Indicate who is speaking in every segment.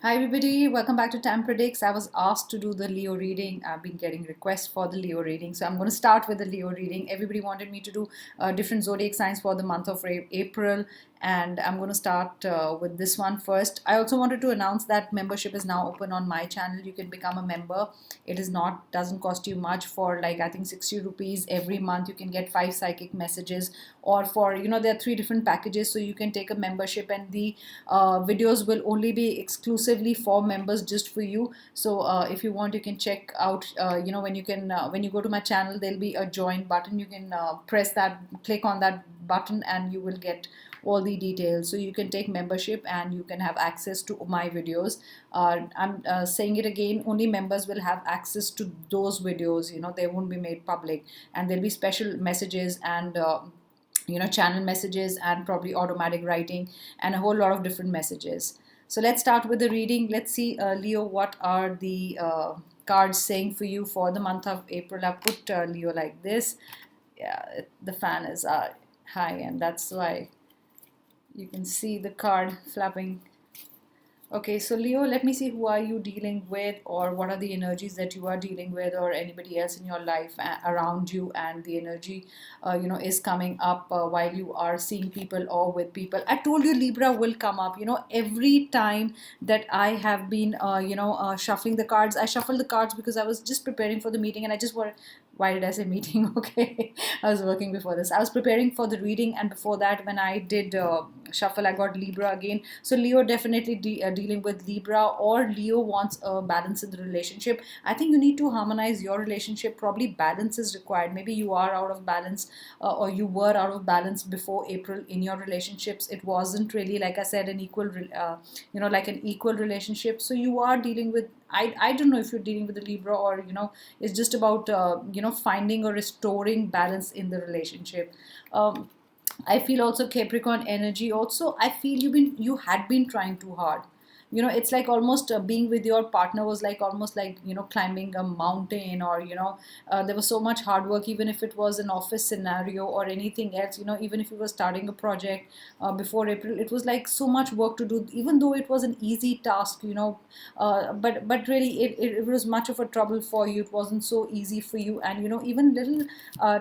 Speaker 1: Hi everybody, welcome back to Time Predicts. I was asked to do the Leo reading. I've been getting requests for the Leo reading, so I'm going to start with the Leo reading. Everybody wanted me to do different zodiac signs for the month of April, and I'm going to start with this one first. I also wanted to announce that membership is now open on my channel. You can become a member. It is not doesn't cost you much. For like I think 60 rupees every month. You can get 5 psychic messages, or for there are 3 different packages, so you can take a membership, and the videos will only be exclusively for members, just for you. So if you want, you can check out when you go to my channel, there'll be a join button. You can click on that button, and you will get all the details. So you can take membership and you can have access to my videos. I'm saying it again, only members will have access to those videos. They won't be made public, and there'll be special messages and channel messages, and probably automatic writing, and a whole lot of different messages. So let's start with the reading. Let's see, Leo, what are the cards saying for you for the month of April. I've put Leo like this. Yeah, the fan is high, and that's why you can see the card flapping. Okay, so Leo, let me see, who are you dealing with, or what are the energies that you are dealing with, or anybody else in your life around you, and the energy, is coming up while you are seeing people or with people. I told you Libra will come up. Every time that I have been, shuffling the cards, I shuffled the cards because I was just preparing for the meeting, and I just wanted. Why did I say meeting? Okay, I was working before this. I was preparing for the reading, and before that, when I did shuffle, I got Libra again. So Leo definitely dealing with Libra, or Leo wants a balance in the relationship. I think you need to harmonize your relationship. Probably balance is required. Maybe you are out of balance, or you were out of balance before April in your relationships. It wasn't really, like I said, an equal, like an equal relationship. So you are dealing with. I don't know if you're dealing with a Libra, or it's just about finding or restoring balance in the relationship. I feel also Capricorn energy. Also, I feel you had been trying too hard. It's like almost being with your partner was like almost like climbing a mountain, or there was so much hard work, even if it was an office scenario or anything else. Even if you were starting a project before April, it was like so much work to do, even though it was an easy task. But really it was much of a trouble for you. It wasn't so easy for you, and even little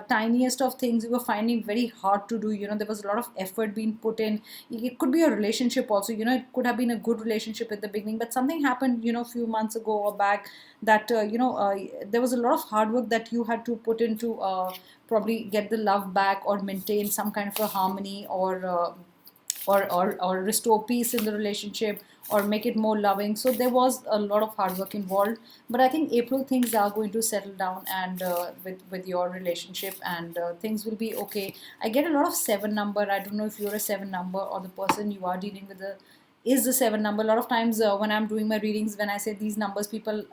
Speaker 1: tiniest of things you were finding very hard to do. There was a lot of effort being put in. It could be a relationship also. It could have been a good relationship at the beginning, but something happened a few months ago or back, that there was a lot of hard work that you had to put into probably get the love back, or maintain some kind of a harmony, or restore peace in the relationship, or make it more loving. So there was a lot of hard work involved, but I think April things are going to settle down, and with your relationship, and things will be okay. I get a lot of 7 number. I don't know if you're a 7 number, or the person you are dealing with is the 7 number. A lot of times when I'm doing my readings, when I say these numbers, people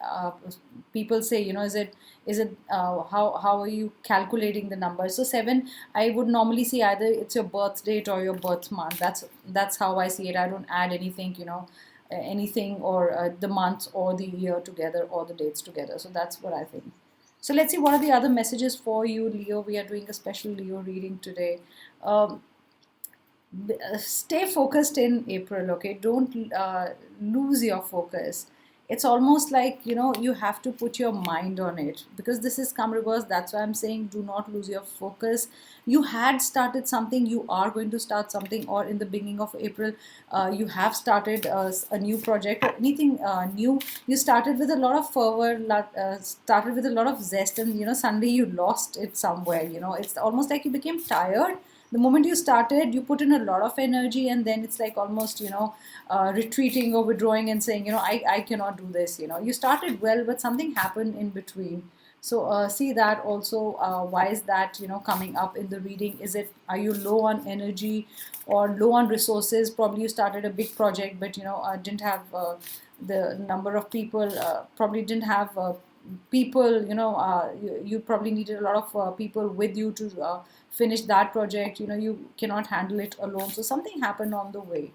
Speaker 1: say, is it how are you calculating the numbers? So 7, I would normally see either it's your birth date or your birth month. That's how I see it. I don't add anything, anything, or the months or the year together, or the dates together. So that's what I think. So let's see, what are the other messages for you, Leo. We are doing a special Leo reading today. um, Stay focused in April, okay? Don't lose your focus. It's almost like you have to put your mind on it, because this is come reverse. That's why I'm saying do not lose your focus. You had started something, you are going to start something, or in the beginning of April you have started a new project, or anything new. You started with a lot of fervor, started with a lot of zest, and suddenly you lost it somewhere. It's almost like you became tired. The moment you started, you put in a lot of energy, and then it's like almost retreating or withdrawing, and saying, I cannot do this. You started well, but something happened in between. So see that also. Why is that coming up in the reading? Are you low on energy, or low on resources? Probably you started a big project, but didn't have the number of people. Probably didn't have people. You probably needed a lot of people with you to finish that project. You cannot handle it alone, so something happened on the way.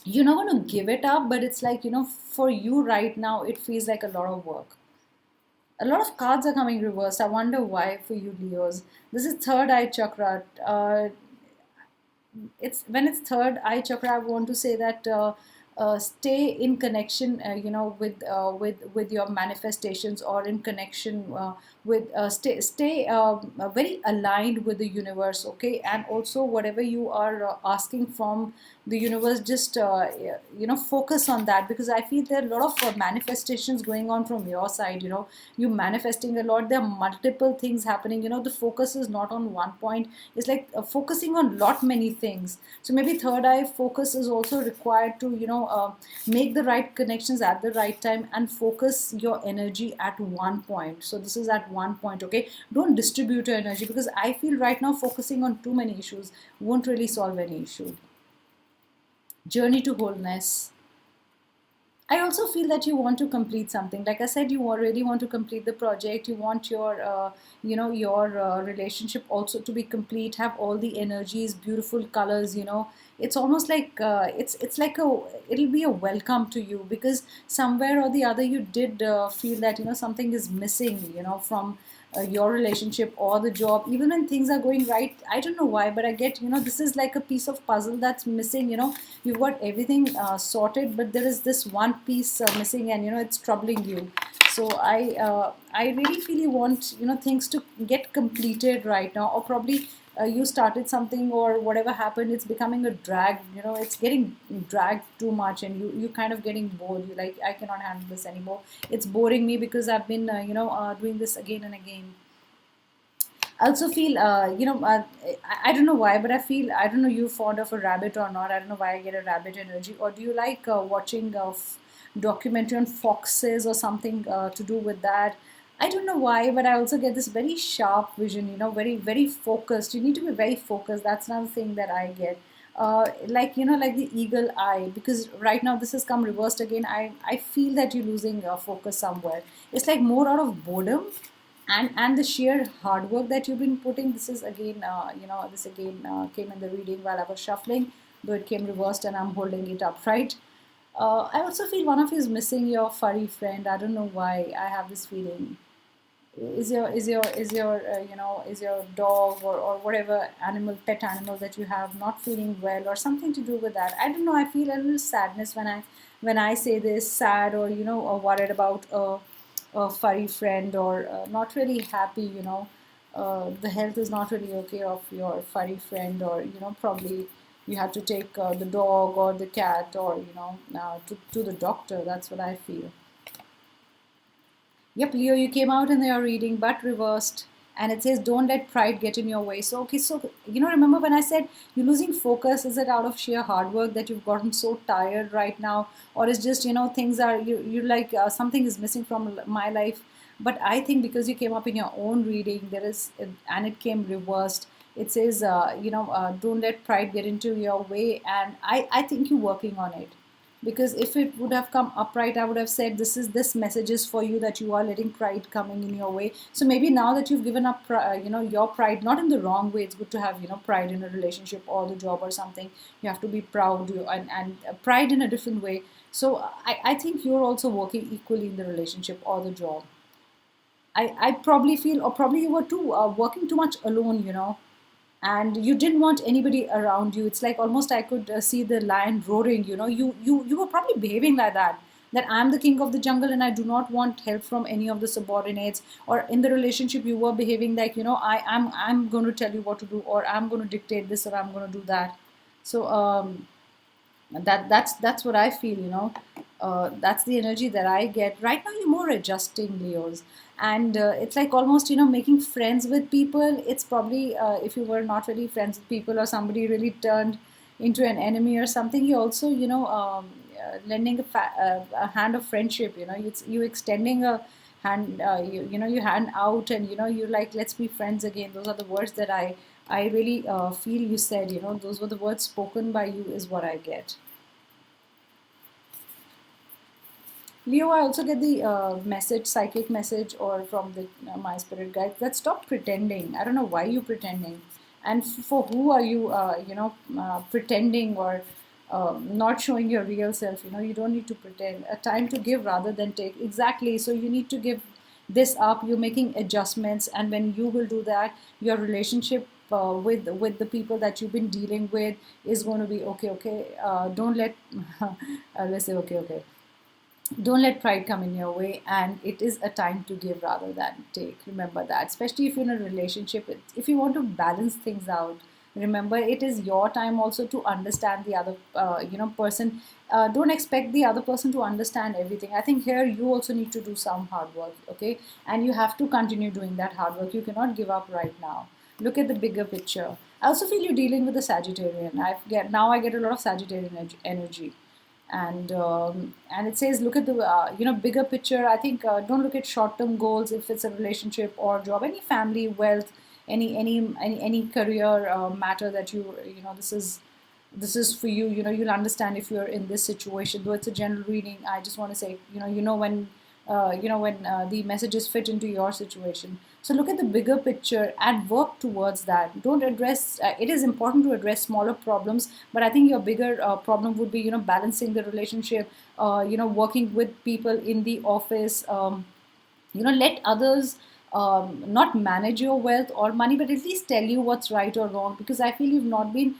Speaker 1: You're not going to give it up, but it's like, for you right now, it feels like a lot of work. A lot of cards are coming reversed. I wonder why for you, Leos. This is third eye chakra. It's when it's third eye chakra, I want to say that stay in connection, with your manifestations, or in connection with stay very aligned with the universe, okay? And also whatever you are asking from the universe, just focus on that, because I feel there are a lot of manifestations going on from your side. You manifesting a lot, there are multiple things happening. The focus is not on one point. It's like focusing on lot many things. So maybe third eye focus is also required to make the right connections at the right time, and focus your energy at one point. So this is at one point, okay? Don't distribute your energy, because I feel right now focusing on too many issues won't really solve any issue. Journey to wholeness. I also feel that you want to complete something. Like I said, you already want to complete the project. You want your relationship also to be complete. Have all the energies, beautiful colors. It's almost like it's like it'll be a welcome to you, because somewhere or the other you did feel that something is missing. From your relationship or the job, even when things are going right. I don't know why, but I get this is like a piece of puzzle that's missing. You've got everything sorted, but there is this one piece missing, and it's troubling you. So I really feel you want things to get completed right now, or probably you started something, or whatever happened, it's becoming a drag. It's getting dragged too much, and you kind of getting bored. You like, I cannot handle this anymore. It's boring me, because I've been doing this again and again. I also feel, I don't know why, but I feel, I don't know, you fond of a rabbit or not. I don't know why I get a rabbit energy. Or do you like watching documentary on foxes or something to do with that? I don't know why, but I also get this very sharp vision, very, very focused. You need to be very focused. That's another thing that I get. Like the eagle eye, because right now this has come reversed again. I feel that you're losing focus somewhere. It's like more out of boredom, and the sheer hard work that you've been putting. This is again this again came in the reading while I was shuffling, though it came reversed and I'm holding it upright. I also feel one of you is missing, your furry friend. I don't know why I have this feeling. Is your dog, or whatever animal, pet animal that you have, not feeling well, or something to do with that? I don't know, I feel a little sadness when I say this, sad, or worried about a furry friend, or not really happy. The health is not really okay of your furry friend, or probably you have to take the dog or the cat, or to the doctor. That's what I feel. Yep, Leo, you came out in your reading, but reversed. And it says, don't let pride get in your way. So, okay, so, remember when I said you're losing focus? Is it out of sheer hard work that you've gotten so tired right now? Or is just, things are, you're like, something is missing from my life? But I think because you came up in your own reading, and it came reversed. It says, don't let pride get into your way. And I think you're working on it, because if it would have come upright, I would have said, this message is for you, that you are letting pride coming in your way. So maybe now that you've given up your pride, not in the wrong way. It's good to have pride in a relationship or the job or something. You have to be proud, and pride in a different way. So I think you're also working equally in the relationship or the job. I probably feel, or probably you were too working too much alone, and you didn't want anybody around you. It's like almost I could see the lion roaring. You were probably behaving like that. That I'm the king of the jungle, and I do not want help from any of the subordinates. Or in the relationship, you were behaving like, I'm going to tell you what to do, or I'm going to dictate this, or I'm going to do that. So that's what I feel. That's the energy that I get right now. You're more adjusting, Leos, and it's like almost making friends with people. It's probably if you were not really friends with people, or somebody really turned into an enemy or something, you also lending a hand of friendship. It's you extending a hand. You hand out, and you like, let's be friends again. Those are the words that I really feel you said. Those were the words spoken by you, is what I get. Leo, I also get the message, psychic message, or from the my spirit guide, that stop pretending. I don't know why you pretending, and for who are you, pretending, or not showing your real self. You don't need to pretend. A time to give rather than take. Exactly. So you need to give this up. You're making adjustments, and when you will do that, your relationship with the people that you've been dealing with is going to be okay. Okay, don't let let's say okay. Don't let pride come in your way, and it is a time to give rather than take. Remember that, especially if you're in a relationship, if you want to balance things out, remember it is your time also to understand the other person. Don't expect the other person to understand everything. I think here you also need to do some hard work, okay, and you have to continue doing that hard work. You cannot give up right now. Look at the bigger picture. I also feel you're dealing with a Sagittarian. I get a lot of Sagittarian energy, and it says look at the bigger picture. I think don't look at short term goals if it's a relationship or job, any family, wealth, any career matter that this is for you. You'll understand if you're in this situation. Though it's a general reading, I just want to say when the messages fit into your situation. So look at the bigger picture and work towards that. Don't address. It is important to address smaller problems, but I think your bigger problem would be balancing the relationship. Working with people in the office. Let others not manage your wealth or money, but at least tell you what's right or wrong, because I feel you've not been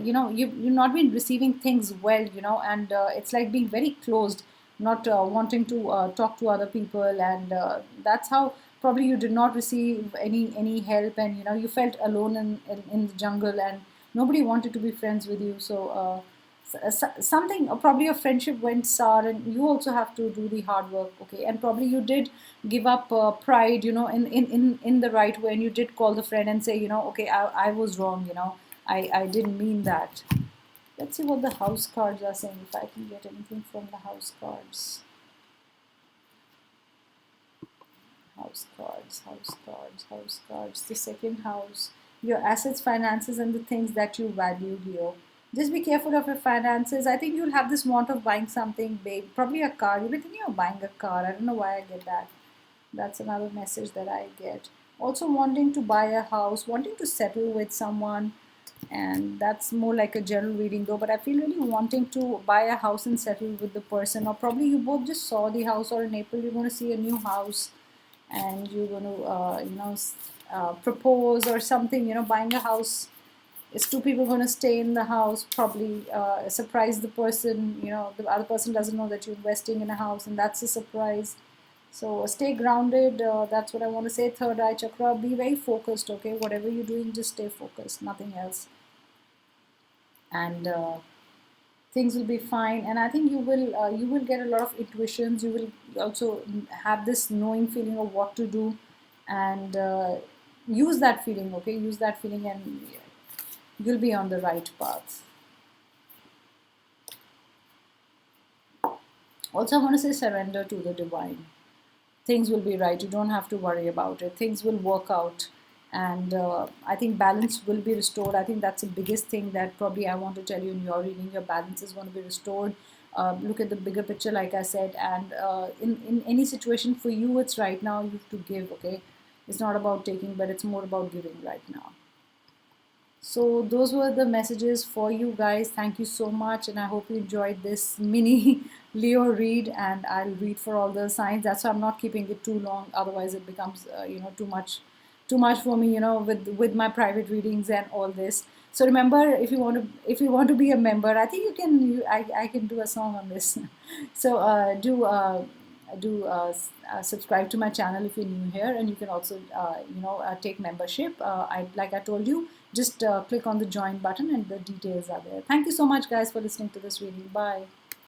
Speaker 1: you've not been receiving things well, and it's like being very closed, not wanting to talk to other people, and that's how probably you did not receive any help, and you felt alone in the jungle, and nobody wanted to be friends with you. So something, probably your friendship went sour, and you also have to do the hard work, okay, and probably you did give up pride, in the right way, and you did call the friend and say, okay, I was wrong, I didn't mean that. Let's see what the house cards are saying, if I can get anything from the house cards. House cards, the second house, your assets, finances, and the things that you value here. Just be careful of your finances. I think you'll have this want of buying something big, probably a car. You'll be thinking of buying a car. I don't know why I get that. That's another message that I get. Also wanting to buy a house, wanting to settle with someone, and that's more like a general reading though, but I feel really wanting to buy a house and settle with the person, or probably you both just saw the house, or in April you're going to see a new house and you're going to propose or something. Buying a house, is two people going to stay in the house, probably surprise the person. The other person doesn't know that you're investing in a house, and that's a surprise. So stay grounded. That's what I want to say. Third eye chakra, be very focused, okay? Whatever you're doing, just stay focused, nothing else. And things will be fine. And I think you will get a lot of intuitions. You will also have this knowing feeling of what to do, and use that feeling, okay? Use that feeling, and you'll be on the right path. Also, I want to say surrender to the divine. Things will be right. You don't have to worry about it. Things will work out. And I think balance will be restored. I think that's the biggest thing that probably I want to tell you in your reading. Your balance is going to be restored. Look at the bigger picture, like I said. And in any situation for you, it's right now you have to give, okay? It's not about taking, but it's more about giving right now. So those were the messages for you guys. Thank you so much, and I hope you enjoyed this mini Leo read, and I'll read for all the signs. That's why I'm not keeping it too long, otherwise it becomes too much for me, with my private readings and all this. So remember, if you want to be a member, I think I can do a song on this. So subscribe to my channel if you're new here, and you can also take membership. Like I told you, just click on the join button and the details are there. Thank you so much guys for listening to this reading. Bye.